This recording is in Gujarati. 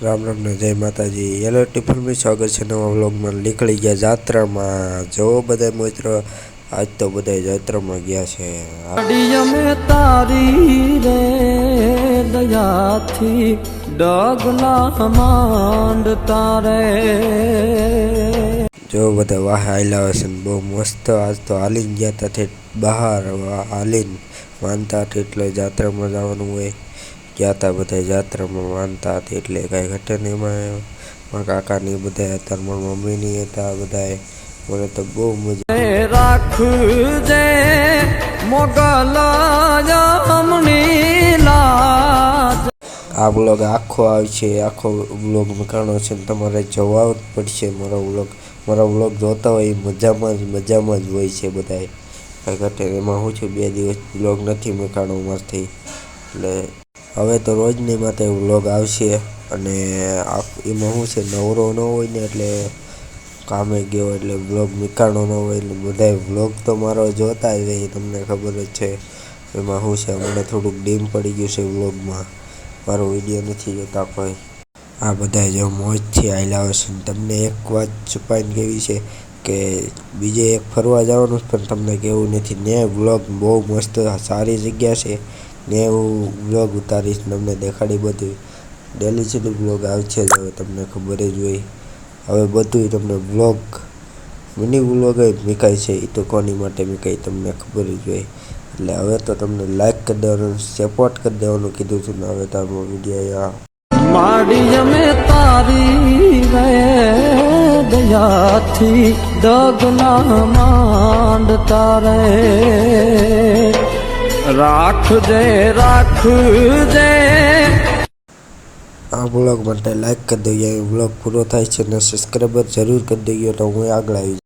राम राम ने जय माताजी। हेलो टिफिन में स्वागत है नवा व्लॉग में। निकली गया यात्रा में। जो बधाय मित्र आज तो बधाय यात्रा में गया छे। में तारी रे दया थी डगला मांड तारे जो बधाय वाह आयला हशे। बहुत मस्त आज तो हालीन गया था थे बहार हालीन मानता एटले यात्रा में जवानुं होय। गया था बधाय यात्रा में मानता एटले कई घटे नहीं। मारा काका नहीं बधाय हता, मारी मम्मी नहीं हता बधाय। મને તો બહુ મજા રાખજે મોગલ યમની લાજ। આ વ્લોગ આખો આવશે, આખો વ્લોગ મૂકવાનો છે ને તમારે જોવા જ પડશે। મારા વ્લોગ જોતા હોય મજામાં જ હોય છે બધાય કઈ ઘટે એમાં હું છું 2 દિવસ વ્લોગ નથી મૂકવાનો મારથી। એટલે હવે તો રોજની માટે વ્લોગ આવશે અને એમાં શું છે નવરો ન હોય ને એટલે कामे गयो એટલે व्लॉग મૂકવાનો ન હોય એટલે બધાય व्लॉग तो मारो જોતા જ હોય તમને ખબર જ છે। એમાં શું છે મને થોડુંક ડીમ પડી ગયું છે व्लॉग માં, મારો વિડિયો નથી જોતા કોઈ। આ બધાય જો મોજથી આયલા હશે। તમને એક વાત છુપાઈને કેવી છે કે બીજે એક ફરવા જવાનું પણ તમને કેવું નથી ને व्लॉग બહુ મસ્ત સારી જગ્યા છે ને હું व्लॉग ઉતારીશ તમને દેખાડી બધું। ડેલી સુધી व्लॉग આવશે જ હવે તમને ખબર જ હોય। હવે બધું તમને વ્લોગ મિની વ્લોગ જ મૂકાય છે એ તો કોની માટે મૂકાય તમને ખબર જ હોય। એટલે હવે તો તમને લાઈક કરી દેવાનું, સપોર્ટ કરી દેવાનું કીધું હતું ને હવે તારો વિડીયો માડી અમે તારી રે દયાથી ડગલા માંડ તારે રાખજે। आ व्लॉग माटे लाइक कर दीजिए। व्लॉग पूरा थाय छे ने सब्सक्राइबर जरूर कर दीजिए तो हूँ आगळ आवी।